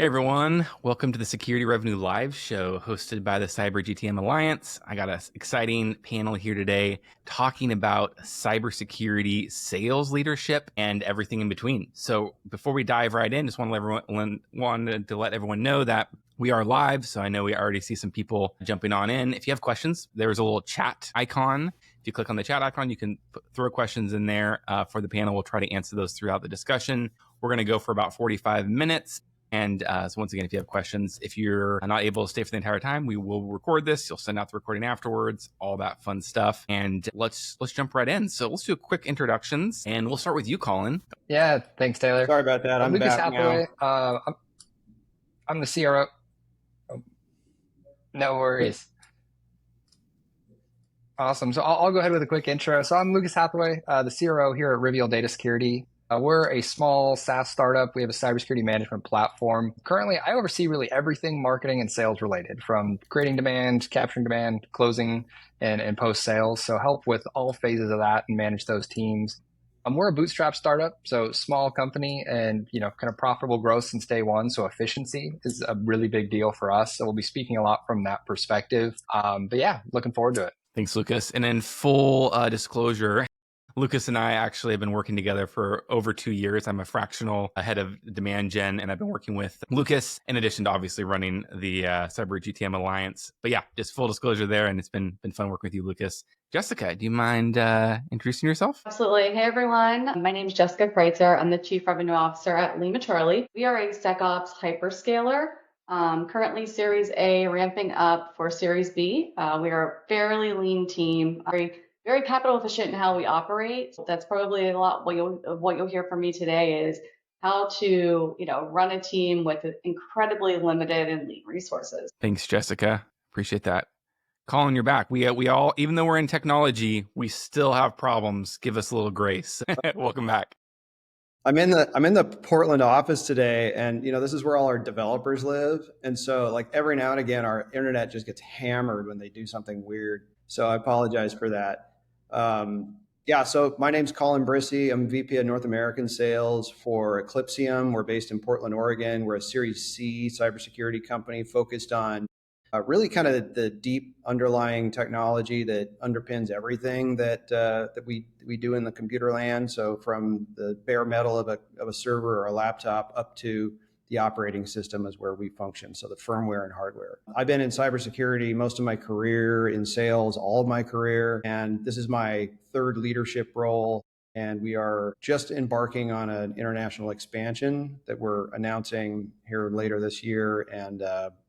Hey everyone, welcome to the Security Revenue Live show hosted by the Cyber GTM Alliance. I got an exciting panel here today talking about cybersecurity, sales leadership, and everything in between. So before we dive right in, just wanted to let everyone know that we are live. So I know we already see some people jumping on in. If you have questions, there's a little chat icon. If you click on the chat icon, you can throw questions in there for the panel. We'll try to answer those throughout the discussion. We're going to go for about 45 minutes. And so once again, if you have questions, if you're not able to stay for the entire time, we will record this. You'll send out the recording afterwards, all that fun stuff. And let's jump right in. So let's do a quick introductions, and we'll start with you, Colin. Yeah, thanks, Taylor. Sorry about that. I'm Lucas back Hathaway. now. I'm the CRO. Oh, no worries. Awesome. So I'll go ahead with a quick intro. So I'm Lucas Hathaway, the CRO here at Rivial Data Security. We're a small SaaS startup. We have a cybersecurity management platform. Currently, I oversee really everything marketing and sales related, from creating demand, capturing demand, closing, and post-sales. So help with all phases of that and manage those teams. We're a bootstrap startup, so small company and kind of profitable growth since day one. So efficiency is a really big deal for us. So we'll be speaking a lot from that perspective. But yeah, looking forward to it. Thanks, Lucas. And in full disclosure, Lucas and I actually have been working together for over 2 years. I'm a fractional head of demand gen, and I've been working with Lucas in addition to obviously running the Cyber GTM Alliance. But yeah, just full disclosure there, and it's been fun working with you, Lucas. Jessica, do you mind introducing yourself? Absolutely. Hey, everyone. My name is Jessica Crytzer. I'm the Chief Revenue Officer at Lima Charlie. We are a SecOps hyperscaler. Currently Series A, ramping up for Series B. We are a fairly lean team, very capital efficient in how we operate. That's probably a lot of what you'll hear from me today is how to run a team with incredibly limited and lean resources. Thanks, Jessica. Appreciate that. Colin, you're back. We all, even though we're in technology, we still have problems. Give us a little grace. Welcome back. I'm in the Portland office today, and this is where all our developers live. And so like every now and again, our internet just gets hammered when they do something weird. So I apologize for that. So my name's Colin Brissey. I'm VP of North American Sales for Eclipsium. We're based in Portland, Oregon. We're a Series C cybersecurity company focused on really kind of the deep underlying technology that underpins everything that we do in the computer land. So from the bare metal of a server or a laptop up to the operating system is where we function. So the firmware and hardware. I've been in cybersecurity most of my career, in sales all of my career, and this is my third leadership role. And we are just embarking on an international expansion that we're announcing here later this year, and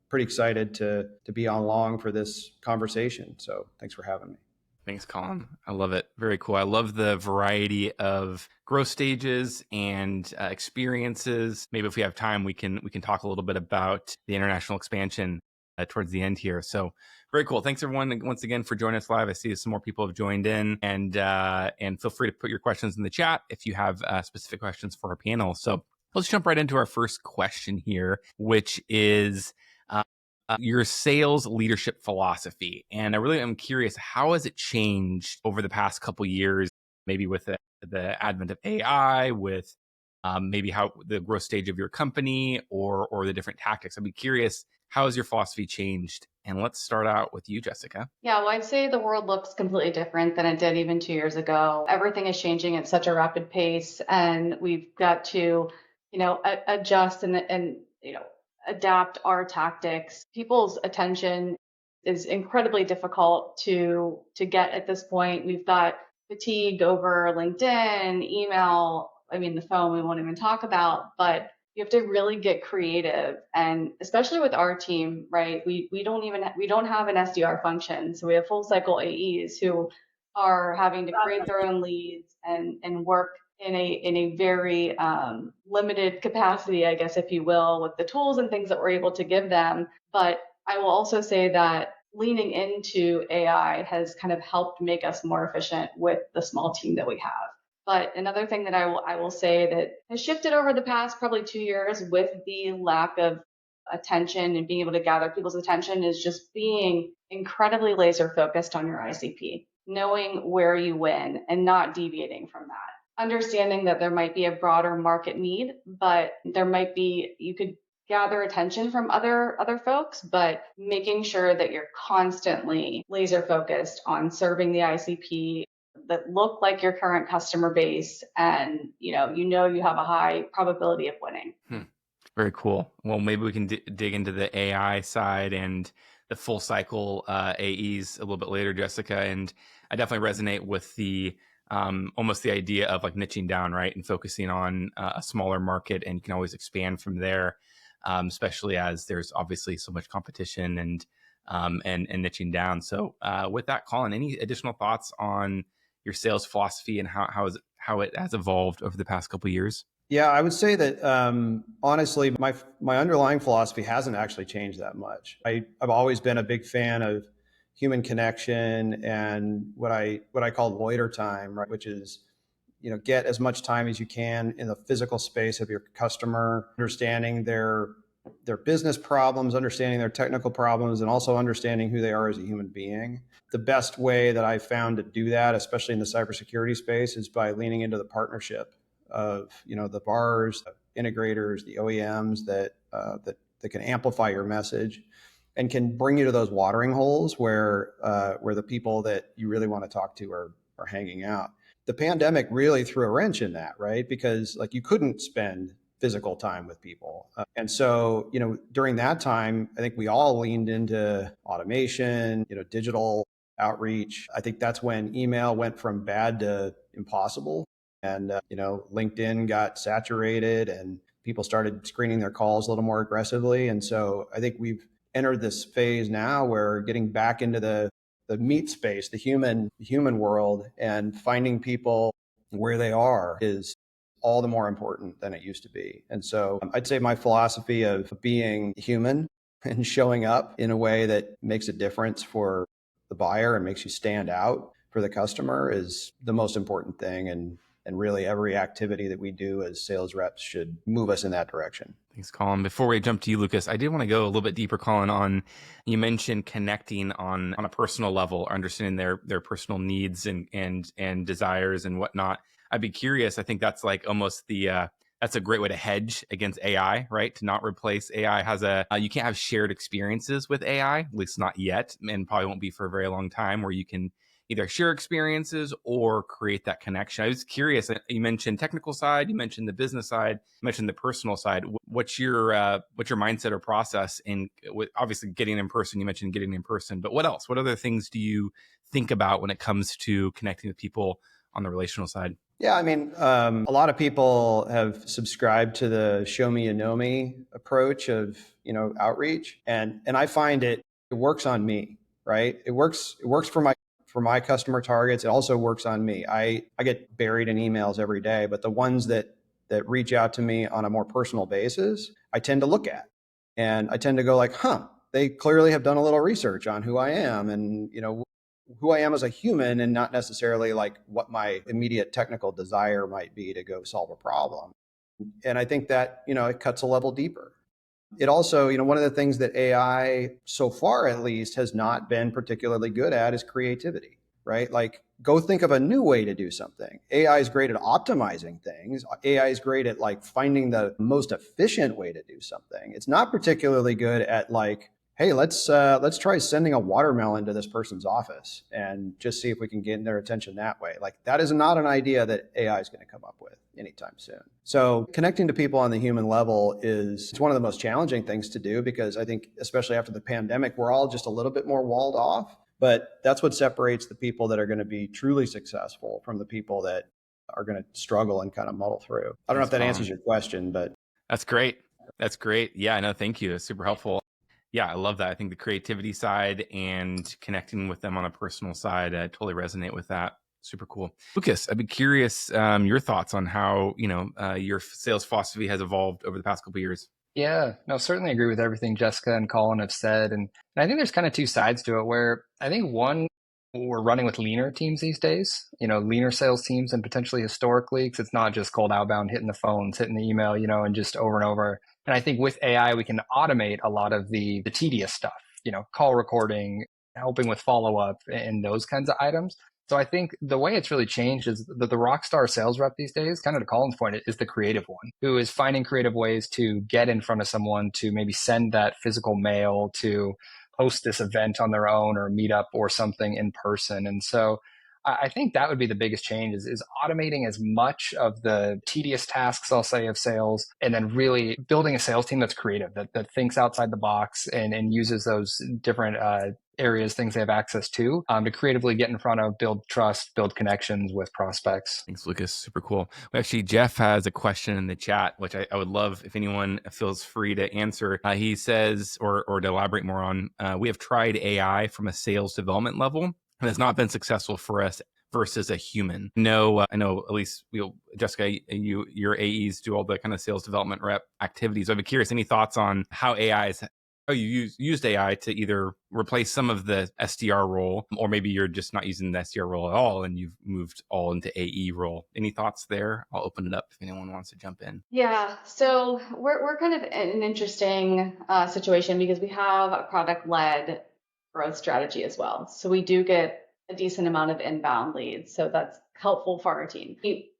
pretty excited to be on along for this conversation. So thanks for having me. Thanks, Colin. I love it. Very cool. I love the variety of growth stages and experiences. Maybe if we have time, we can talk a little bit about the international expansion towards the end here. So very cool. Thanks everyone once again for joining us live. I see some more people have joined in, and feel free to put your questions in the chat if you have specific questions for our panel. So let's jump right into our first question here, which is your sales leadership philosophy. And I really am curious, how has it changed over the past couple of years, maybe with the advent of AI, with maybe how the growth stage of your company or the different tactics? I'd be curious, how has your philosophy changed? And let's start out with you, Jessica. Yeah, well, I'd say the world looks completely different than it did even 2 years ago. Everything is changing at such a rapid pace, and we've got to, adjust and adapt our tactics. People's attention is incredibly difficult to get at this point. We've got fatigue over LinkedIn, email, the phone we won't even talk about, but you have to really get creative. And especially with our team, right? We don't have an SDR function. So we have full cycle AEs who are having to create their own leads and work in a very limited capacity, I guess, if you will, with the tools and things that we're able to give them. But I will also say that leaning into AI has kind of helped make us more efficient with the small team that we have. But another thing that I will say that has shifted over the past probably 2 years with the lack of attention and being able to gather people's attention is just being incredibly laser focused on your ICP, knowing where you win and not deviating from that. Understanding that there might be a broader market need, but you could gather attention from other folks, but making sure that you're constantly laser focused on serving the ICP that look like your current customer base, and you have a high probability of winning. Very cool. Well, maybe we can dig into the AI side and the full cycle AEs a little bit later, Jessica. And I definitely resonate with the almost the idea of like niching down, right, and focusing on a smaller market, and you can always expand from there, especially as there's obviously so much competition and niching down. So with that, Colin, any additional thoughts on your sales philosophy and how it has evolved over the past couple of years? Yeah, I would say that honestly, my underlying philosophy hasn't actually changed that much. I've always been a big fan of human connection and what I call loiter time, right? Which is, get as much time as you can in the physical space of your customer, understanding their business problems, understanding their technical problems, and also understanding who they are as a human being. The best way that I've found to do that, especially in the cybersecurity space, is by leaning into the partnership of the VARs, the integrators, the OEMs that can amplify your message and can bring you to those watering holes where the people that you really want to talk to are hanging out. The pandemic really threw a wrench in that, right? Because like you couldn't spend physical time with people. And so, during that time, I think we all leaned into automation, digital outreach. I think that's when email went from bad to impossible. And, LinkedIn got saturated and people started screening their calls a little more aggressively. And so I think we've entered this phase now where getting back into the meat space, the human world, and finding people where they are is all the more important than it used to be. And so I'd say my philosophy of being human and showing up in a way that makes a difference for the buyer and makes you stand out for the customer is the most important thing. And really every activity that we do as sales reps should move us in that direction. Thanks, Colin. Before we jump to you, Lucas, I did want to go a little bit deeper, Colin, on you mentioned connecting on a personal level, understanding their personal needs and desires and whatnot. I'd be curious. I think that's like almost that's a great way to hedge against AI, right? To not replace AI you can't have shared experiences with AI, at least not yet, and probably won't be for a very long time, where you can either share experiences or create that connection. I was curious, you mentioned technical side, you mentioned the business side, you mentioned the personal side. What's your mindset or process in obviously getting in person? You mentioned getting in person, but what else? What other things do you think about when it comes to connecting with people on the relational side? Yeah, I mean, a lot of people have subscribed to the show me you know me approach of outreach, and I find it works on me, right? It works for my customer targets. It also works on me. I get buried in emails every day, but the ones that reach out to me on a more personal basis, I tend to look at, and I tend to go like, they clearly have done a little research on who I am and who I am as a human, and not necessarily like what my immediate technical desire might be to go solve a problem. And I think that, it cuts a level deeper. It also, one of the things that AI so far at least has not been particularly good at is creativity, right? Like go think of a new way to do something. AI is great at optimizing things. AI is great at like finding the most efficient way to do something. It's not particularly good at like, hey, let's try sending a watermelon to this person's office and just see if we can get their attention that way. Like that is not an idea that AI is going to come up with anytime soon. So connecting to people on the human level it's one of the most challenging things to do, because I think especially after the pandemic, we're all just a little bit more walled off. But that's what separates the people that are going to be truly successful from the people that are going to struggle and kind of muddle through. I don't know if that answers your question, but That's great. That's great. Yeah, no, thank you. It's super helpful. Yeah, I love that. I think the creativity side and connecting with them on a personal side, I totally resonate with that. Super cool. Lucas, I'd be curious your thoughts on how, your sales philosophy has evolved over the past couple of years. Yeah, no, certainly agree with everything Jessica and Colin have said. And I think there's kind of two sides to it, where I think one, we're running with leaner teams these days, leaner sales teams than potentially historically, because it's not just cold outbound, hitting the phones, hitting the email, and just over and over. And I think with AI, we can automate a lot of the tedious stuff, call recording, helping with follow-up and those kinds of items. So I think the way it's really changed is that the rock star sales rep these days, kind of to Colin's point, is the creative one who is finding creative ways to get in front of someone, to maybe send that physical mail, to host this event on their own or meet up or something in person. And so I think that would be the biggest change is automating as much of the tedious tasks, I'll say, of sales, and then really building a sales team that's creative, that thinks outside the box and uses those different areas, things they have access to creatively get in front of, build trust, build connections with prospects. Thanks, Lucas. Super cool. Actually, Jeff has a question in the chat, which I would love if anyone feels free to answer. He says, or to elaborate more on, we have tried AI from a sales development level, and has not been successful for us versus a human. No, I know at least Jessica, your AEs do all the kind of sales development rep activities. I'd be curious, any thoughts on how you used AI to either replace some of the SDR role, or maybe you're just not using the SDR role at all and you've moved all into AE role. Any thoughts there? I'll open it up if anyone wants to jump in. Yeah, so we're kind of in an interesting situation because we have a product-led growth strategy as well. So we do get a decent amount of inbound leads. So that's helpful for our team. We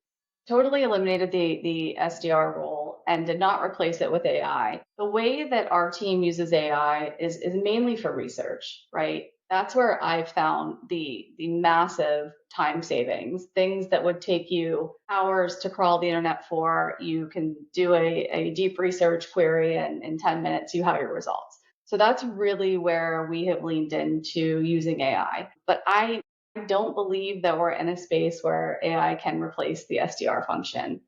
totally eliminated the SDR role and did not replace it with AI. The way that our team uses AI is mainly for research, right? That's where I've found the massive time savings, things that would take you hours to crawl the internet for. You can do a deep research query and in 10 minutes, you have your results. So that's really where we have leaned into using AI. But I don't believe that we're in a space where AI can replace the SDR function.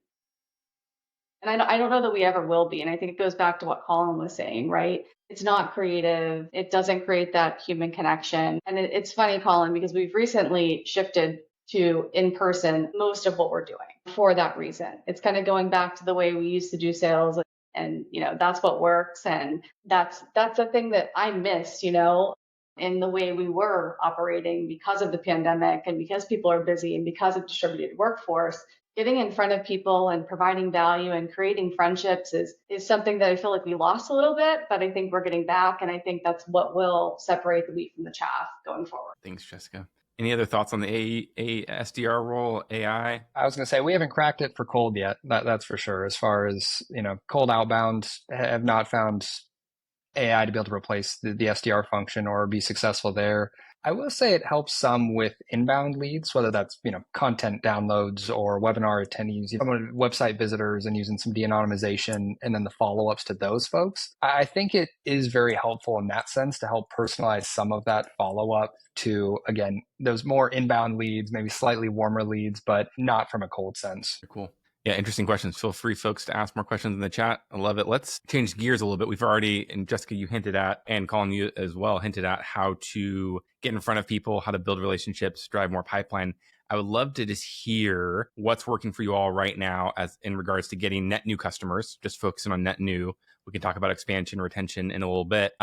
And I don't know that we ever will be. And I think it goes back to what Colin was saying, right? It's not creative. It doesn't create that human connection. And it's funny, Colin, because we've recently shifted to in-person most of what we're doing for that reason. It's kind of going back to the way we used to do sales. And, that's what works. And that's the thing that I miss, in the way we were operating because of the pandemic and because people are busy and because of distributed workforce. Getting in front of people and providing value and creating friendships is something that I feel like we lost a little bit, but I think we're getting back. And I think that's what will separate the wheat from the chaff going forward. Thanks, Jessica. Any other thoughts on the SDR role, AI? I was going to say, we haven't cracked it for cold yet. That's for sure. As far as, cold outbound, have not found AI to be able to replace the SDR function or be successful there. I will say it helps some with inbound leads, whether that's, content downloads or webinar attendees, website visitors, and using some de-anonymization and then the follow-ups to those folks. I think it is very helpful in that sense to help personalize some of that follow-up to, again, those more inbound leads, maybe slightly warmer leads, but not from a cold sense. Cool. Yeah, interesting questions. Feel free, folks, to ask more questions in the chat. I love it. Let's change gears a little bit. We've already, and Jessica, you hinted at, and Colin, you as well, hinted at how to get in front of people, how to build relationships, drive more pipeline. I would love to just hear what's working for you all right now as in regards to getting net new customers, just focusing on net new. We can talk about expansion, retention in a little bit.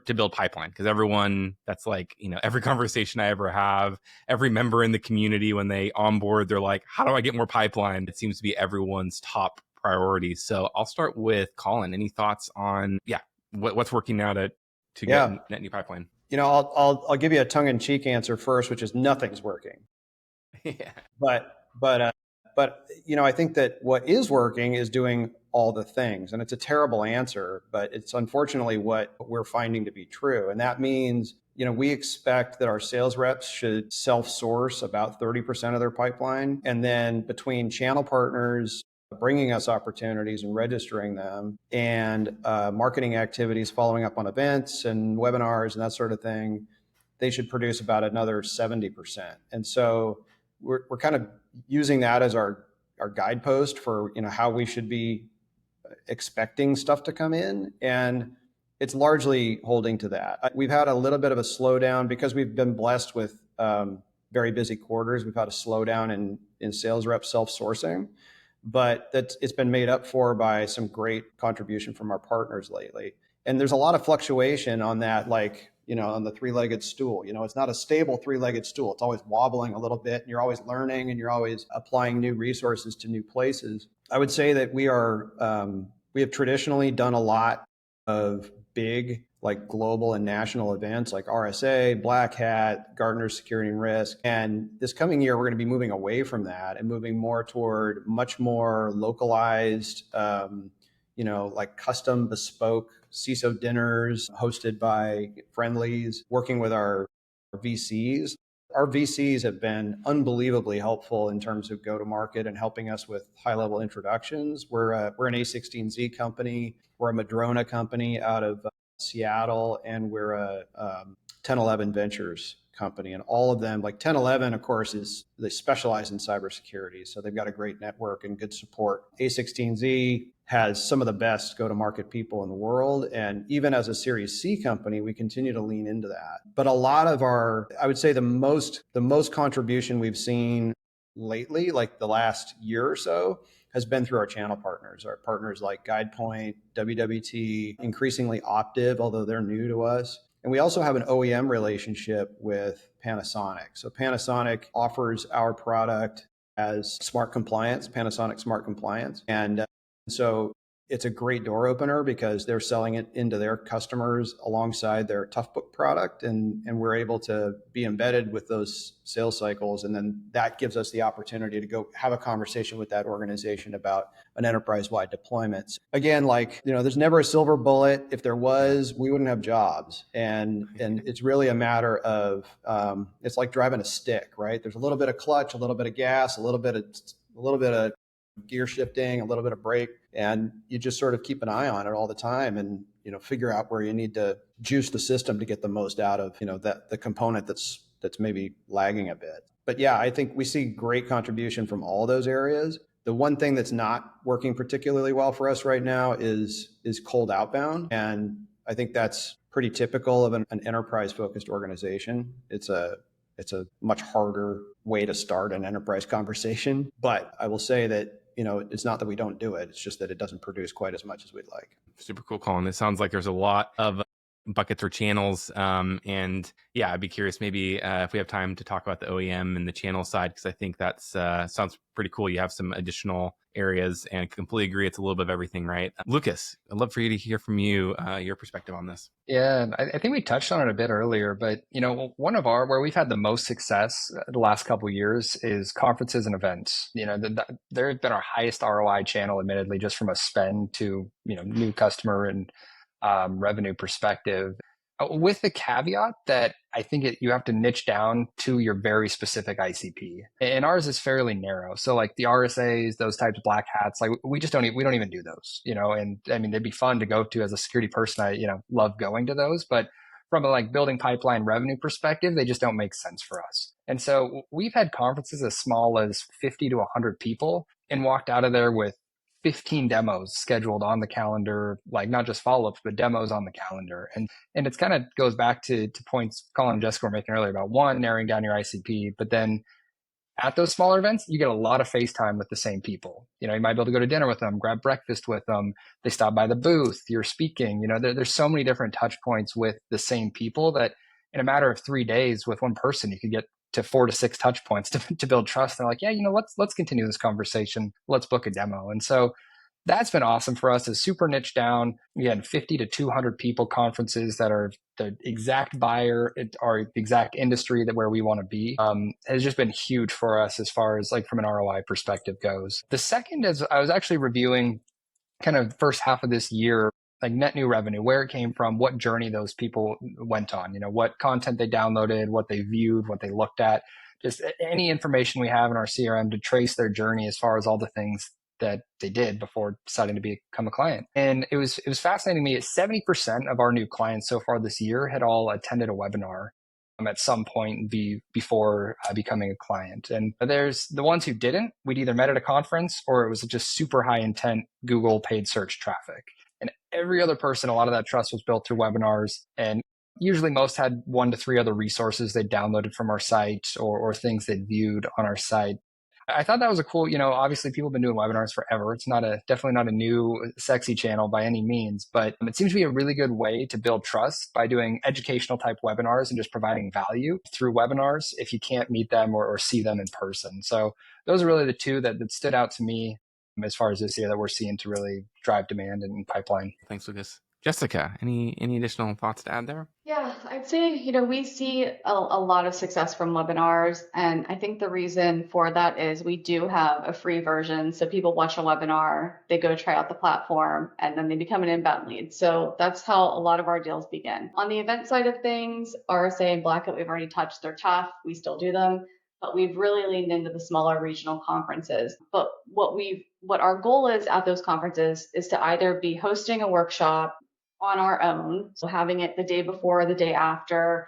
To build pipeline, because everyone, that's like, every conversation I ever have, every member in the community, when they onboard, they're like, how do I get more pipeline? It seems to be everyone's top priority. So I'll start with Colin. Any thoughts on, what's working now to get net new pipeline? I'll give you a tongue-in-cheek answer first, which is nothing's working. Yeah. But I think that what is working is doing all the things. And it's a terrible answer, but it's unfortunately what we're finding to be true. And that means, we expect that our sales reps should self-source about 30% of their pipeline. And then between channel partners bringing us opportunities and registering them, and marketing activities, following up on events and webinars and that sort of thing, they should produce about another 70%. And so we're kind of using that as our guidepost for, how we should be expecting stuff to come in. And it's largely holding to that. We've had a little bit of a slowdown because we've been blessed with very busy quarters. We've had a slowdown in sales rep self-sourcing, but it's been made up for by some great contribution from our partners lately. And there's a lot of fluctuation on that, like, on the three-legged stool. It's not a stable three-legged stool. It's always wobbling a little bit, and you're always learning, and you're always applying new resources to new places. I would say that we have traditionally done a lot of big like global and national events like RSA, Black Hat, Gartner Security and Risk. And this coming year, we're going to be moving away from that and moving more toward much more localized, like custom bespoke CISO dinners hosted by friendlies, working with our VCs. Our VCs have been unbelievably helpful in terms of go-to-market and helping us with high-level introductions. We're an A16Z company. We're a Madrona company out of Seattle, and we're a 1011 Ventures company. And all of them, like 1011, of course, they specialize in cybersecurity. So they've got a great network and good support. A16Z has some of the best go-to-market people in the world. And even as a Series C company, we continue to lean into that. But a lot of I would say the most contribution we've seen lately, like the last year or so, has been through our channel partners, our partners like GuidePoint, WWT, increasingly Optiv, although they're new to us. And we also have an OEM relationship with Panasonic. So Panasonic offers our product as smart compliance, Panasonic Smart Compliance. And so it's a great door opener because they're selling it into their customers alongside their Toughbook product. And we're able to be embedded with those sales cycles. And then that gives us the opportunity to go have a conversation with that organization about an enterprise-wide deployment. Again, there's never a silver bullet. If there was, we wouldn't have jobs. And it's really a matter of, it's like driving a stick, right? There's a little bit of clutch, a little bit of gas, a little bit of gear shifting, a little bit of brake, and you just sort of keep an eye on it all the time and, figure out where you need to juice the system to get the most out of, the component that's maybe lagging a bit. But yeah, I think we see great contribution from all those areas. The one thing that's not working particularly well for us right now is cold outbound. And I think that's pretty typical of an enterprise-focused organization. It's a much harder way to start an enterprise conversation. But I will say that, it's not that we don't do it. It's just that it doesn't produce quite as much as we'd like. Super cool, Colin. It sounds like there's a lot of buckets or channels. And yeah, I'd be curious maybe if we have time to talk about the OEM and the channel side, because I think that's sounds pretty cool. You have some additional areas and I completely agree. It's a little bit of everything, right? Lucas, I'd love for you to hear from you, your perspective on this. Yeah, I think we touched on it a bit earlier, but one of where we've had the most success the last couple of years is conferences and events. They've been our highest ROI channel, admittedly, just from a spend to new customer and revenue perspective. With the caveat that I think you have to niche down to your very specific ICP, and ours is fairly narrow. So like the RSAs, those types of black hats, like we don't even do those, and I mean, they'd be fun to go to as a security person. I, love going to those, but from a building pipeline revenue perspective, they just don't make sense for us. And so we've had conferences as small as 50 to 100 people and walked out of there with 15 demos scheduled on the calendar, like not just follow-ups, but demos on the calendar. And it's kind of goes back to points Colin and Jessica were making earlier about one, narrowing down your ICP, but then at those smaller events, you get a lot of face time with the same people. You might be able to go to dinner with them, grab breakfast with them. They stop by the booth, you're speaking, there's so many different touch points with the same people that in a matter of 3 days with one person, you could get to 4 to 6 touch points to build trust. They're like, yeah, let's continue this conversation. Let's book a demo. And so that's been awesome for us. Is super niche down. We had 50 to 200 people conferences that are the exact buyer, our exact industry that where we want to be. Has just been huge for us as far as from an ROI perspective goes. The second is I was actually reviewing kind of the first half of this year, like net new revenue, where it came from, what journey those people went on, what content they downloaded, what they viewed, what they looked at, just any information we have in our CRM to trace their journey as far as all the things that they did before deciding to become a client. And it was fascinating to me. 70% of our new clients so far this year had all attended a webinar at some point before becoming a client. And there's the ones who didn't, we'd either met at a conference or it was just super high intent Google paid search traffic. And every other person, a lot of that trust was built through webinars. And usually most had 1 to 3 other resources they downloaded from our site or things they viewed on our site. I thought that was a cool, obviously people have been doing webinars forever. It's definitely not a new sexy channel by any means, but it seems to be a really good way to build trust by doing educational type webinars and just providing value through webinars if you can't meet them or see them in person. So those are really the two that stood out to me as far as this year that we're seeing to really drive demand and pipeline. Thanks, Lucas. Jessica, any additional thoughts to add there? Yeah, I'd say, we see a lot of success from webinars. And I think the reason for that is we do have a free version. So people watch a webinar, they go try out the platform, and then they become an inbound lead. So that's how a lot of our deals begin. On the event side of things, RSA and Black Hat, we've already touched. They're tough. We still do them. But we've really leaned into the smaller regional conferences. But what our goal is at those conferences is to either be hosting a workshop on our own, so having it the day before, the day after,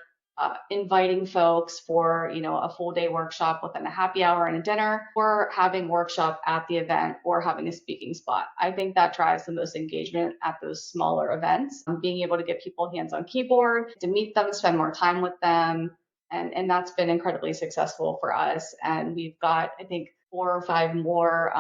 inviting folks for a full day workshop within a happy hour and a dinner, or having workshop at the event, or having a speaking spot. I think that drives the most engagement at those smaller events. Being able to get people hands on keyboard, to meet them, spend more time with them, and that's been incredibly successful for us. And we've got, I think, 4 or 5 more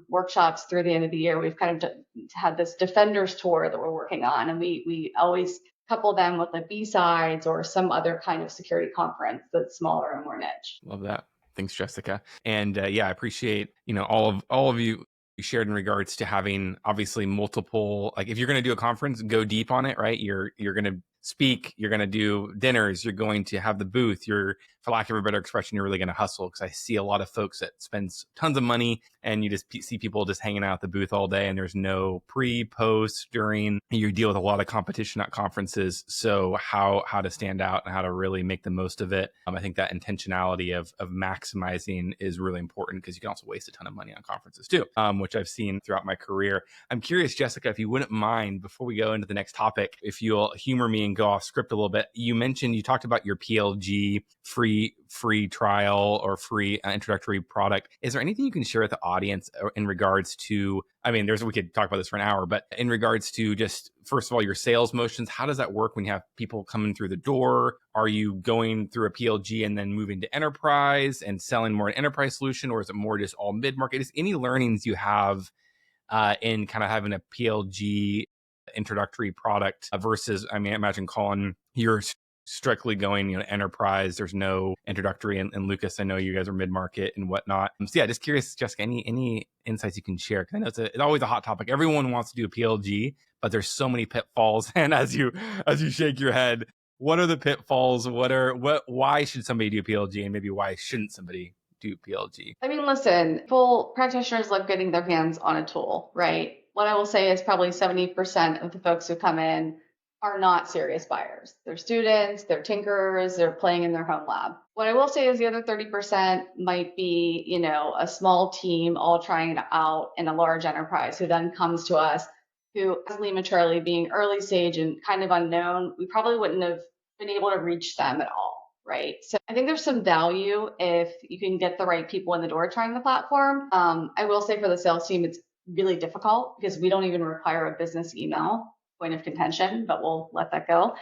workshops through the end of the year. We've kind of had this Defenders tour that we're working on, and we always couple them with the B-sides or some other kind of security conference that's smaller and more niche. Love that. Thanks, Jessica. And I appreciate all of you shared in regards to having obviously multiple, like if you're going to do a conference, go deep on it, right? You're going to speak, you're going to do dinners, you're going to have the booth, you're, for lack of a better expression, you're really going to hustle, because I see a lot of folks that spends tons of money and you just see people just hanging out at the booth all day and there's no pre, post, during. You deal with a lot of competition at conferences. So how to stand out and how to really make the most of it. I think that intentionality of maximizing is really important, because you can also waste a ton of money on conferences too, which I've seen throughout my career. I'm curious, Jessica, if you wouldn't mind, before we go into the next topic, if you'll humor me and go off script a little bit. You talked about your PLG free trial or free introductory product. Is there anything you can share with the audience in regards to, we could talk about this for an hour, but in regards to just, first of all, your sales motions, how does that work when you have people coming through the door? Are you going through a PLG and then moving to enterprise and selling more an enterprise solution, or is it more just all mid-market? Is any learnings you have in kind of having a PLG introductory product versus, I imagine, Colin, you're strictly going, enterprise. There's no introductory, and Lucas, I know you guys are mid-market and whatnot. So yeah, just curious, Jessica, any insights you can share? Because I know it's always a hot topic. Everyone wants to do a PLG, but there's so many pitfalls. And as you shake your head, what are the pitfalls? Why should somebody do PLG, and maybe why shouldn't somebody do PLG? Listen, full practitioners love getting their hands on a tool, right? What I will say is probably 70% of the folks who come in are not serious buyers. They're students, they're tinkerers, they're playing in their home lab. What I will say is the other 30% might be, a small team all trying it out in a large enterprise who then comes to us, who, as LimaCharlie being early stage and kind of unknown, we probably wouldn't have been able to reach them at all, right? So I think there's some value if you can get the right people in the door trying the platform. I will say for the sales team, it's really difficult because we don't even require a business email, point of contention, but we'll let that go.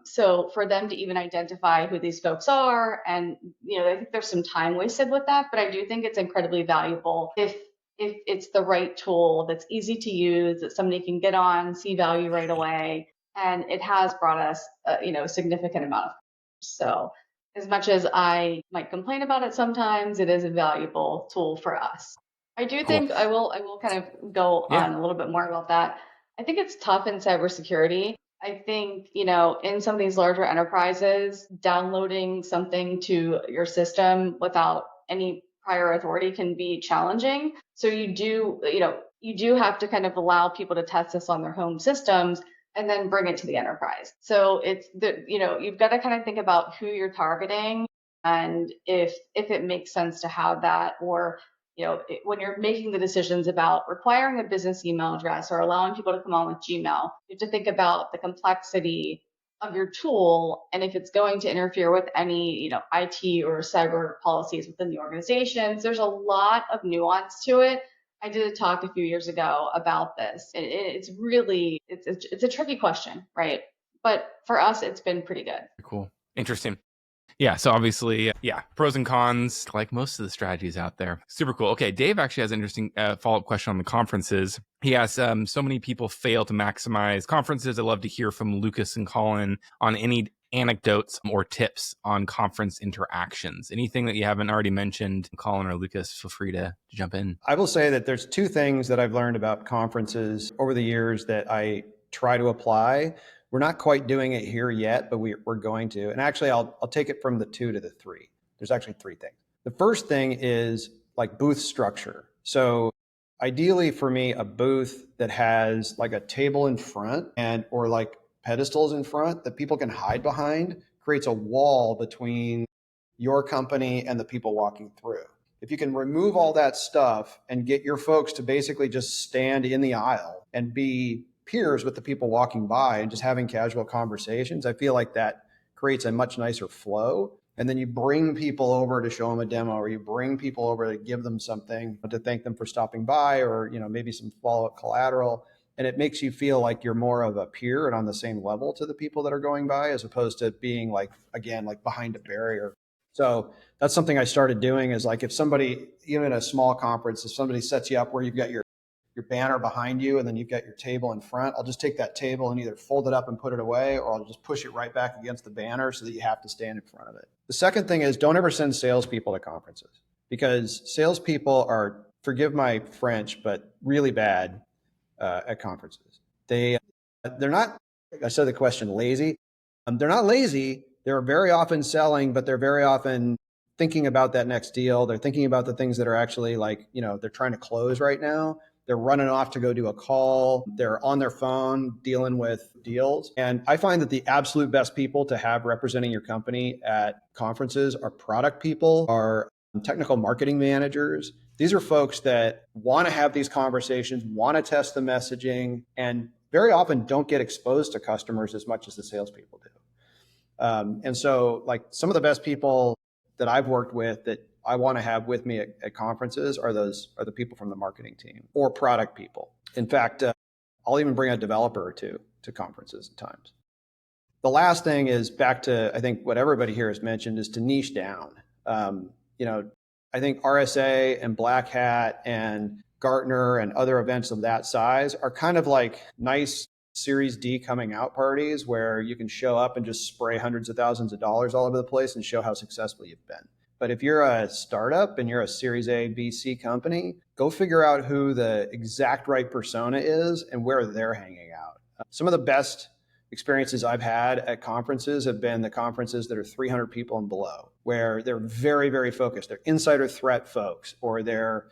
So for them to even identify who these folks are, and I think there's some time wasted with that, but I do think it's incredibly valuable if it's the right tool that's easy to use, that somebody can get on, see value right away, and it has brought us a significant amount of. So as much as I might complain about it sometimes, it is a valuable tool for us. I do think I will kind of go on a little bit more about that. I think it's tough in cybersecurity. I think, in some of these larger enterprises, downloading something to your system without any prior authority can be challenging. So you do have to kind of allow people to test this on their home systems and then bring it to the enterprise. So you've got to kind of think about who you're targeting and if it makes sense to have that, or when you're making the decisions about requiring a business email address or allowing people to come on with Gmail, you have to think about the complexity of your tool and if it's going to interfere with any, IT or cyber policies within the organizations. There's a lot of nuance to it. I did a talk a few years ago about this. It's really, it's a tricky question, right? But for us, it's been pretty good. Cool. Interesting. Yeah. So obviously, pros and cons, like most of the strategies out there. Super cool. Okay. Dave actually has an interesting follow-up question on the conferences. He asks, so many people fail to maximize conferences. I'd love to hear from Lucas and Colin on any anecdotes or tips on conference interactions. Anything that you haven't already mentioned, Colin or Lucas, feel free to jump in. I will say that there's 2 things that I've learned about conferences over the years that I try to apply. We're not quite doing it here yet, but we're going to. And actually, I'll take it from the 2 to the 3. There's actually 3 things. The first thing is like booth structure. So ideally for me, a booth that has like a table in front or like pedestals in front that people can hide behind creates a wall between your company and the people walking through. If you can remove all that stuff and get your folks to basically just stand in the aisle and be peers with the people walking by and just having casual conversations, I feel like that creates a much nicer flow. And then you bring people over to show them a demo, or you bring people over to give them something to thank them for stopping by, or maybe some follow-up collateral. And it makes you feel like you're more of a peer and on the same level to the people that are going by, as opposed to being like behind a barrier. So that's something I started doing, is like if somebody, even at a small conference, if somebody sets you up where you've got your banner behind you and then you've got your table in front, I'll just take that table and either fold it up and put it away, or I'll just push it right back against the banner so that you have to stand in front of it. The second thing is, don't ever send salespeople to conferences, because salespeople are, forgive my French, but really bad at conferences. They're not, I said the question, lazy. They're not lazy. They're very often selling, but they're very often thinking about that next deal. They're thinking about the things that are actually they're trying to close right now. They're running off to go do a call. They're on their phone dealing with deals. And I find that the absolute best people to have representing your company at conferences are product people, are technical marketing managers. These are folks that want to have these conversations, want to test the messaging, and very often don't get exposed to customers as much as the salespeople do. And so like some of the best people that I've worked with that I want to have with me at conferences are the people from the marketing team or product people. In fact, I'll even bring a developer or two to conferences at times. The last thing is back to, I think what everybody here has mentioned, is to niche down. I think RSA and Black Hat and Gartner and other events of that size are kind of like nice Series D coming out parties where you can show up and just spray hundreds of thousands of dollars all over the place and show how successful you've been. But if you're a startup and you're a Series A, B, C company, go figure out who the exact right persona is and where they're hanging out. Some of the best experiences I've had at conferences have been the conferences that are 300 people and below, where they're very, very focused. They're insider threat folks, or they're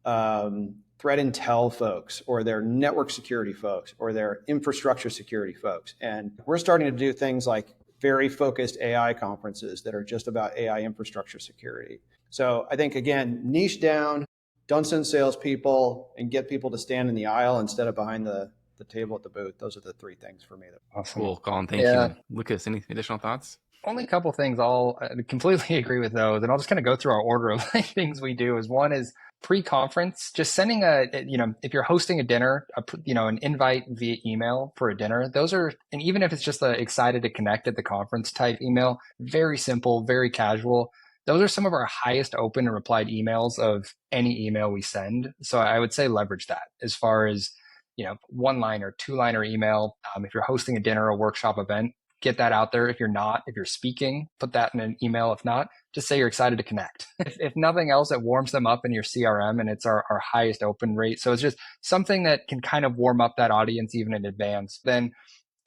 threat intel folks, or they're network security folks, or they're infrastructure security folks. And we're starting to do things like very focused AI conferences that are just about AI infrastructure security. So I think, again, niche down, don't send salespeople, and get people to stand in the aisle instead of behind the table at the booth. Those are the 3 things for me. Awesome. Cool, Colin. Thank you. Lucas, any additional thoughts? Only a couple things. I'll completely agree with those. And I'll just kind of go through our order of things we do. One is pre-conference, just sending if you're hosting a dinner, an invite via email for a dinner. Those are, and even if it's just a excited to connect at the conference type email, very simple, very casual. Those are some of our highest open and replied emails of any email we send. So I would say leverage that as far as, 1-liner, 2-liner email. If you're hosting a dinner or workshop event, get that out there. If you're speaking, put that in an email. If not, just say you're excited to connect. If nothing else, it warms them up in your CRM, and it's our highest open rate. So it's just something that can kind of warm up that audience even in advance. Then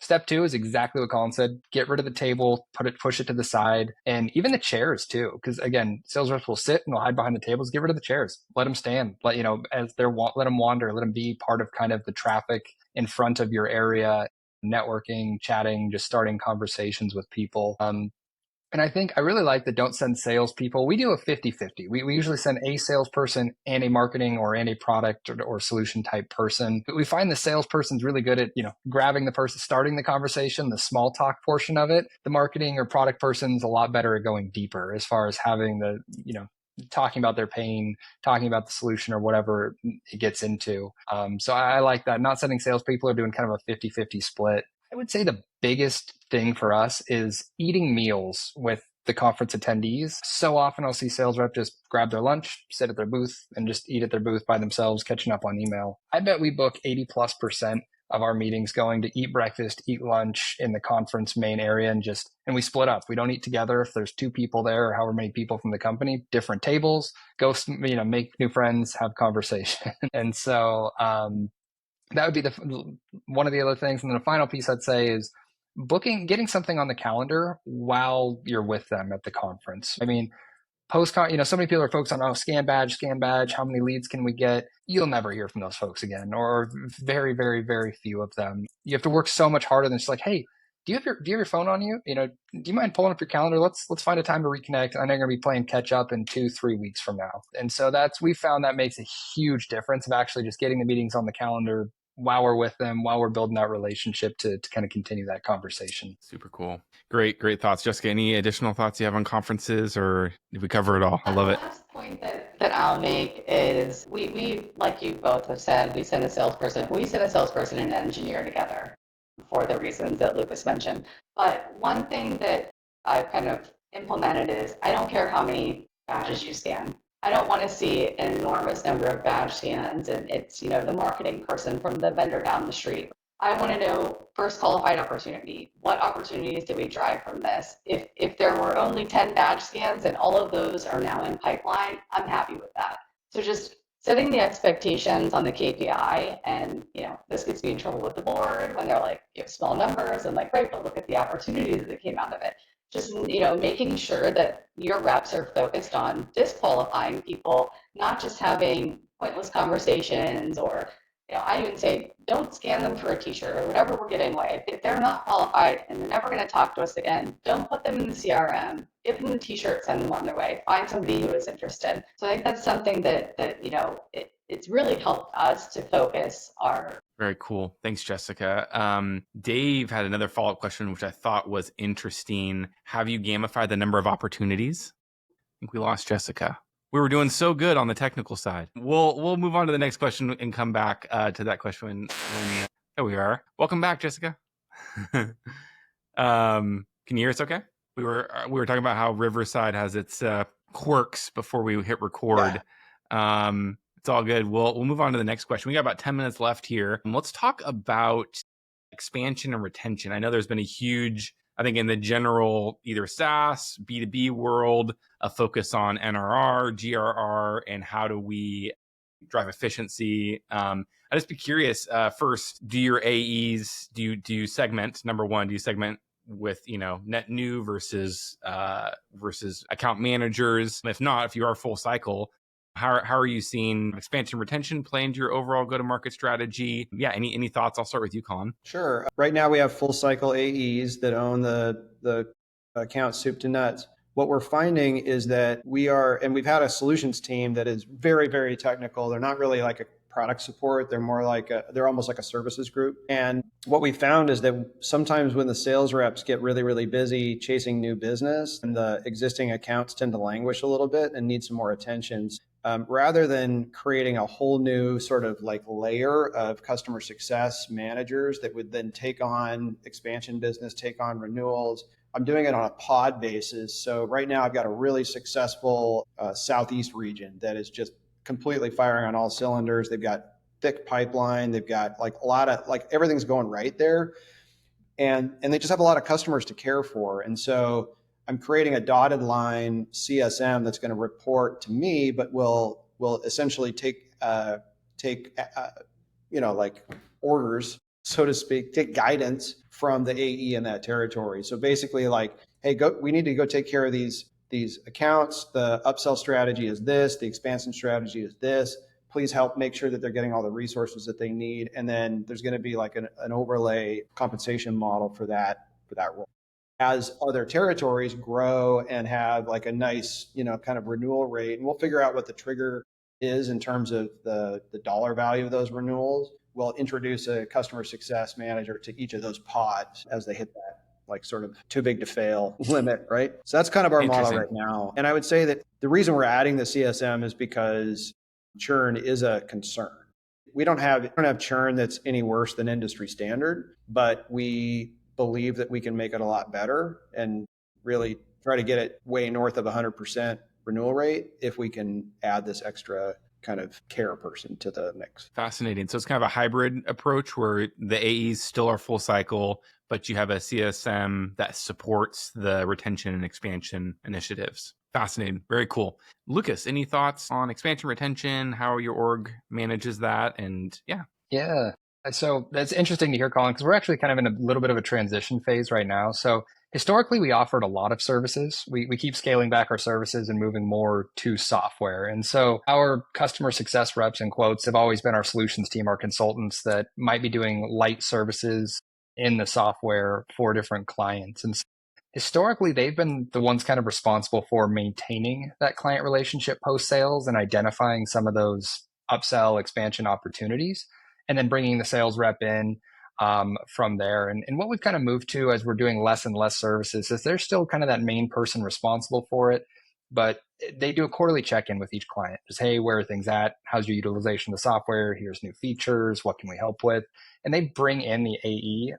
step 2 is exactly what Colin said. Get rid of the table, push it to the side, and even the chairs too. Because again, sales reps will sit and they'll hide behind the tables. Get rid of the chairs. Let them stand. Let them wander. Let them be part of kind of the traffic in front of your area, networking, chatting, just starting conversations with people. And I think I really like the don't send salespeople. We do a 50-50. We usually send a salesperson and a marketing or a product or solution type person. But we find the salesperson's really good at, grabbing the person, starting the conversation, the small talk portion of it. The marketing or product person's a lot better at going deeper as far as having the, talking about their pain, talking about the solution or whatever it gets into. So I like that. Not sending salespeople, are doing kind of a 50-50 split. I would say the biggest thing for us is eating meals with the conference attendees. So often I'll see sales rep just grab their lunch, sit at their booth, and just eat at their booth by themselves, catching up on email. I bet we book 80+% of our meetings going to eat breakfast, eat lunch in the conference main area, and we split up. We don't eat together. If there's 2 people there or however many people from the company, different tables, go, make new friends, have conversation. And so, that would be one of the other things. And then the final piece I'd say is getting something on the calendar while you're with them at the conference. I mean, so many people are focused on, scan badge, how many leads can we get? You'll never hear from those folks again, or very, very, very few of them. You have to work so much harder than just like, hey, do you have your phone on you? Do you mind pulling up your calendar? Let's find a time to reconnect. I know you're going to be playing catch up in 2-3 weeks from now. And so we found that makes a huge difference of actually just getting the meetings on the calendar while we're with them, while we're building that relationship to kind of continue that conversation. Super cool. Great thoughts. Jessica, any additional thoughts you have on conferences, or did we cover it all? I love it. The last point that I'll make is we, like you both have said, we send a salesperson and an engineer together for the reasons that Lucas mentioned. But one thing that I've kind of implemented is I don't care how many badges you scan. I don't want to see an enormous number of badge scans and it's, the marketing person from the vendor down the street. I want to know first qualified opportunity. What opportunities do we drive from this? If there were only 10 badge scans and all of those are now in pipeline, I'm happy with that. So just setting the expectations on the KPI, and this gets me in trouble with the board when they're like, you have small numbers, and like, right, but look at the opportunities that came out of it. Just making sure that your reps are focused on disqualifying people, not just having pointless conversations or I even say, don't scan them for a t-shirt or whatever we're giving away. If they're not qualified and they're never going to talk to us again, don't put them in the CRM. Give them the t-shirt, send them on their way. Find somebody who is interested. So I think that's something that it's really helped us to focus our. Very cool. Thanks, Jessica. Dave had another follow-up question, which I thought was interesting. Have you gamified the number of opportunities? I think we lost Jessica. We were doing so good on the technical side. We'll move on to the next question and come back to that question when there we are. Welcome back, Jessica. Can you hear us okay? We were talking about how Riverside has its quirks before we hit record. Yeah. It's all good. We'll move on to the next question. We got about 10 minutes left here. Let's talk about expansion and retention. I know there's been a huge, I think in the general, either SaaS, B2B world, a focus on NRR, GRR, and how do we drive efficiency. I'd just be curious, first, do your AEs, do you segment, number one, do you segment with, net new versus account managers? If not, if you are full cycle, how are you seeing expansion retention play into your overall go-to-market strategy? Yeah, any thoughts? I'll start with you, Colin. Sure. Right now we have full cycle AEs that own the account soup to nuts. What we're finding is that we've had a solutions team that is very, very technical. They're not really like a product support. They're more like they're almost like a services group. And what we found is that sometimes when the sales reps get really, really busy chasing new business, and the existing accounts tend to languish a little bit and need some more attention. Rather than creating a whole new sort of like layer of customer success managers that would then take on expansion business, take on renewals, I'm doing it on a pod basis. So right now I've got a really successful Southeast region that is just completely firing on all cylinders. They've got thick pipeline. They've got like a lot of, like everything's going right there. And they just have a lot of customers to care for. And so I'm creating a dotted line CSM that's going to report to me, but will essentially take like orders, so to speak, take guidance from the AE in that territory. So basically, like, hey, we need to go take care of these accounts. The upsell strategy is this. The expansion strategy is this. Please help make sure that they're getting all the resources that they need. And then there's going to be like an overlay compensation model for that role. As other territories grow and have like a nice, kind of renewal rate, and we'll figure out what the trigger is in terms of the dollar value of those renewals, we'll introduce a customer success manager to each of those pods as they hit that like sort of too big to fail limit, right? So that's kind of our model right now. And I would say that the reason we're adding the CSM is because churn is a concern. We don't have churn that's any worse than industry standard, but we believe that we can make it a lot better and really try to get it way north of 100% renewal rate if we can add this extra kind of care person to the mix. Fascinating. So it's kind of a hybrid approach where the AEs still are full cycle, but you have a CSM that supports the retention and expansion initiatives. Fascinating. Very cool. Lucas, any thoughts on expansion retention, how your org manages that? And yeah. Yeah. So that's interesting to hear, Colin, because we're actually kind of in a little bit of a transition phase right now. So historically, we offered a lot of services. We keep scaling back our services and moving more to software. And so our customer success reps and quotes have always been our solutions team, our consultants that might be doing light services in the software for different clients. And so historically, they've been the ones kind of responsible for maintaining that client relationship post sales and identifying some of those upsell expansion opportunities and then bringing the sales rep in from there. And what we've kind of moved to as we're doing less and less services is there's still kind of that main person responsible for it, but they do a quarterly check-in with each client. Just, hey, where are things at? How's your utilization of the software? Here's new features. What can we help with? And they bring in the AE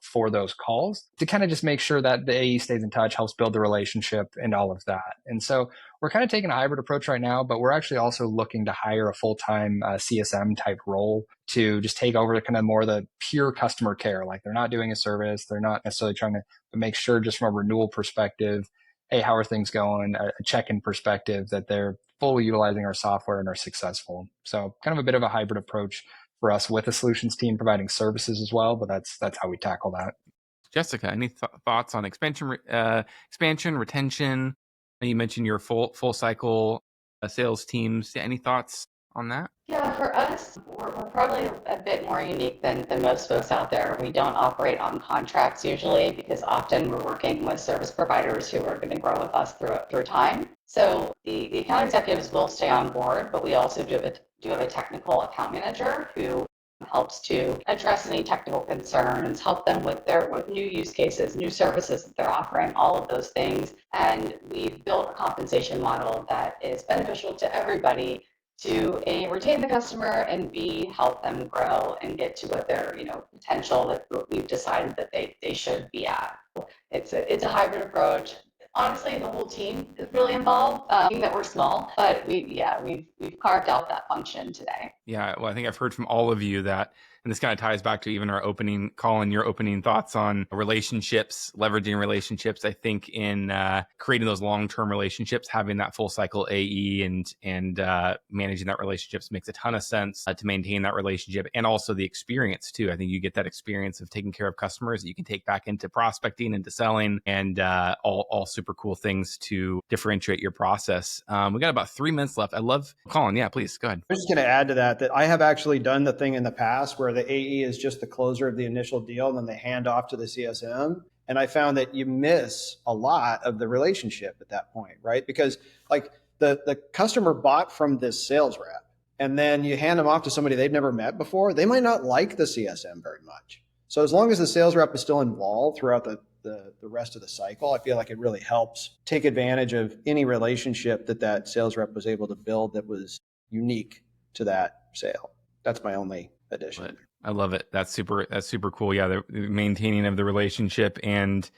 for those calls to kind of just make sure that the AE stays in touch, helps build the relationship and all of that. And so we're kind of taking a hybrid approach right now, but we're actually also looking to hire a full-time CSM type role to just take over kind of more of the pure customer care. Like they're not doing a service. They're not necessarily trying to make sure just from a renewal perspective, hey, how are things going? A check-in perspective that they're fully utilizing our software and are successful. So kind of a bit of a hybrid approach for us with a solutions team providing services as well, but that's how we tackle that. Jessica, any thoughts on expansion, retention? You mentioned your full cycle sales teams. Any thoughts on that? Yeah, for us, we're probably a bit more unique than most folks out there. We don't operate on contracts usually because often we're working with service providers who are going to grow with us through time. So the account executives will stay on board, but we also do have a technical account manager who helps to address any technical concerns, help them with new use cases, new services that they're offering, all of those things. And we've built a compensation model that is beneficial to everybody to A, retain the customer, and B, help them grow and get to what their potential that we've decided that they should be at. It's a hybrid approach. Honestly, the whole team is really involved. That we're small, but we've carved out that function today. Yeah, well, I think I've heard from all of you that, and this kind of ties back to even our opening, Colin, your opening thoughts on relationships, leveraging relationships. I think in creating those long-term relationships, having that full cycle AE and managing that relationships makes a ton of sense to maintain that relationship, and also the experience too. I think you get that experience of taking care of customers that you can take back into prospecting, into selling, and all super cool things to differentiate your process. We got about 3 minutes left. I love, Colin, yeah, please go ahead. I'm just going to add to that I have actually done the thing in the past where the AE is just the closer of the initial deal and then they hand off to the CSM. And I found that you miss a lot of the relationship at that point, right? Because like the customer bought from this sales rep and then you hand them off to somebody they've never met before, they might not like the CSM very much. So as long as the sales rep is still involved throughout the rest of the cycle, I feel like it really helps take advantage of any relationship that sales rep was able to build that was unique to that sale. That's my only addition. I love it. That's super cool. Yeah, the maintaining of the relationship, and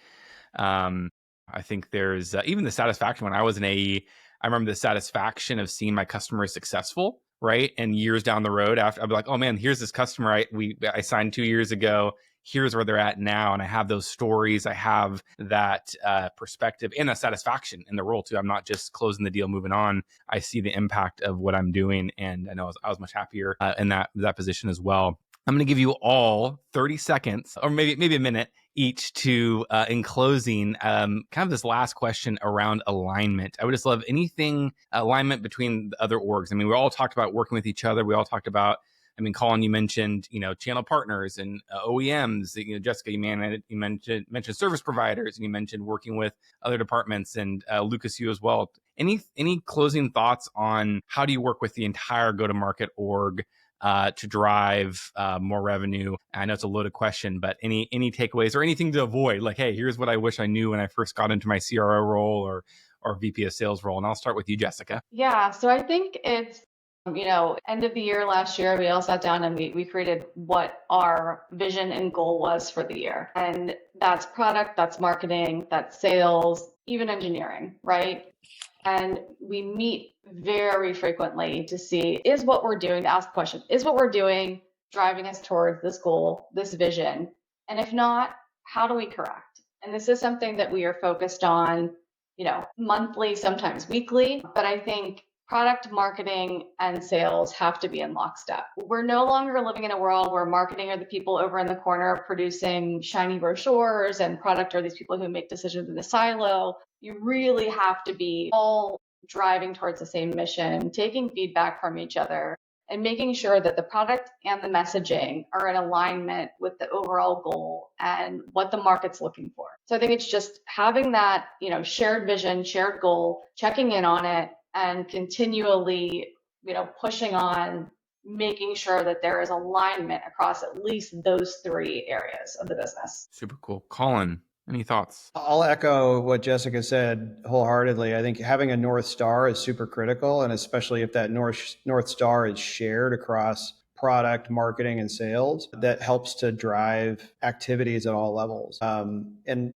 I think there's even the satisfaction. When I was an AE, I remember the satisfaction of seeing my customers successful, right? And years down the road, after I'd be like, oh man, here's this customer I signed 2 years ago. Here's where they're at now. And I have those stories. I have that perspective and that satisfaction in the role too. I'm not just closing the deal, moving on. I see the impact of what I'm doing. And I know I was much happier in that position as well. I'm going to give you all 30 seconds or maybe a minute each to, in closing, kind of this last question around alignment. I would just love anything alignment between the other orgs. I mean, we all talked about working with each other. We all talked about, I mean, Colin, you mentioned, channel partners and OEMs. Jessica, you mentioned service providers, and you mentioned working with other departments, and Lucas, you as well. Any closing thoughts on how do you work with the entire go-to-market org to drive more revenue? I know it's a loaded question, but any takeaways or anything to avoid? Like, hey, here's what I wish I knew when I first got into my CRO role or VP of sales role. And I'll start with you, Jessica. Yeah, so I think it's end of the year last year, we all sat down and we created what our vision and goal was for the year. And that's product, that's marketing, that's sales, even engineering, right? And we meet very frequently to see, is what we're doing, to ask the question, is what we're doing driving us towards this goal, this vision? And if not, how do we correct? And this is something that we are focused on, monthly, sometimes weekly. But I think product marketing and sales have to be in lockstep. We're no longer living in a world where marketing are the people over in the corner producing shiny brochures and product are these people who make decisions in a silo. You really have to be all driving towards the same mission, taking feedback from each other, and making sure that the product and the messaging are in alignment with the overall goal and what the market's looking for. So I think it's just having that, shared vision, shared goal, checking in on it, and continually, pushing on, making sure that there is alignment across at least those three areas of the business. Super cool. Colin, any thoughts? I'll echo what Jessica said wholeheartedly. I think having a North Star is super critical, and especially if that North Star is shared across product, marketing, and sales, that helps to drive activities at all levels. And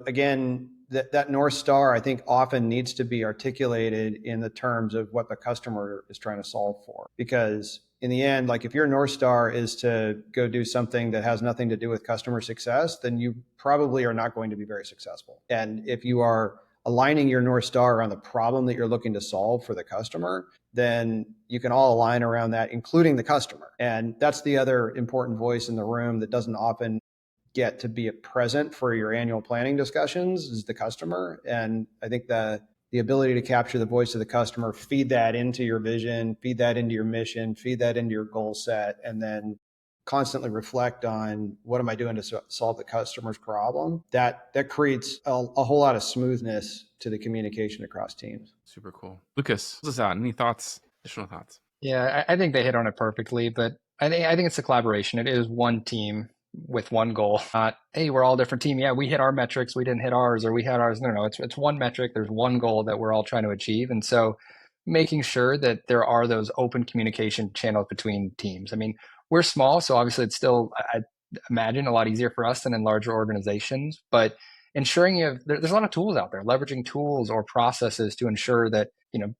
again, that North Star, I think, often needs to be articulated in the terms of what the customer is trying to solve for. Because in the end, like if your North Star is to go do something that has nothing to do with customer success, then you probably are not going to be very successful. And if you are aligning your North Star around the problem that you're looking to solve for the customer, then you can all align around that, including the customer. And that's the other important voice in the room that doesn't often get to be present for your annual planning discussions is the customer. And I think the ability to capture the voice of the customer, feed that into your vision, feed that into your mission, feed that into your goal set, and then constantly reflect on what am I doing to solve the customer's problem. That creates a whole lot of smoothness to the communication across teams. Super cool. Lucas, close us out. Any thoughts, additional thoughts? Yeah, I think they hit on it perfectly, but I think it's a collaboration. It is one team with one goal, not, hey, we're all a different team. Yeah, we hit our metrics, we didn't hit ours, or we had ours. No, it's one metric. There's one goal that we're all trying to achieve. And so making sure that there are those open communication channels between teams. I mean, we're small, so obviously it's still, I imagine, a lot easier for us than in larger organizations, but ensuring there's a lot of tools out there, leveraging tools or processes to ensure that,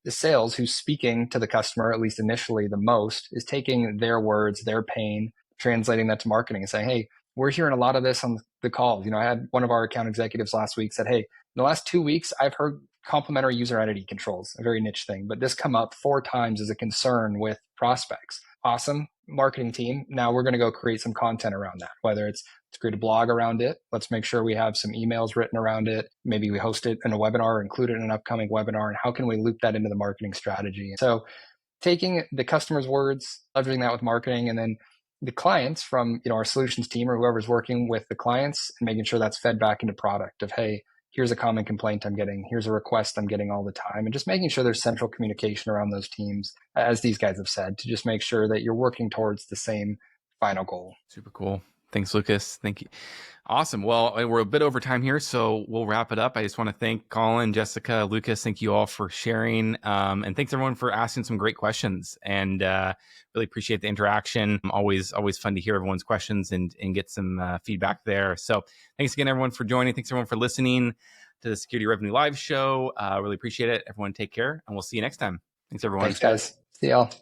the sales who's speaking to the customer, at least initially the most, is taking their words, their pain, translating that to marketing and saying, hey, we're hearing a lot of this on the calls. I had one of our account executives last week said, hey, in the last 2 weeks, I've heard complementary user entity controls, a very niche thing, but this come up 4 times as a concern with prospects. Awesome. Marketing team. Now we're going to go create some content around that, whether it's create a blog around it. Let's make sure we have some emails written around it. Maybe we host it in a webinar, or include it in an upcoming webinar. And how can we loop that into the marketing strategy? So taking the customer's words, leveraging that with marketing, and then the clients from our solutions team or whoever's working with the clients, and making sure that's fed back into product of, hey, here's a common complaint I'm getting, here's a request I'm getting all the time, and just making sure there's central communication around those teams, as these guys have said, to just make sure that you're working towards the same final goal. Super cool. Thanks, Lucas. Thank you. Awesome. Well, we're a bit over time here, so we'll wrap it up. I just want to thank Colin, Jessica, Lucas. Thank you all for sharing. And thanks everyone for asking some great questions, and really appreciate the interaction. Always fun to hear everyone's questions and get some feedback there. So thanks again, everyone, for joining. Thanks everyone for listening to the Security Revenue Live show. Really appreciate it. Everyone take care, and we'll see you next time. Thanks, everyone. Thanks, guys. See y'all.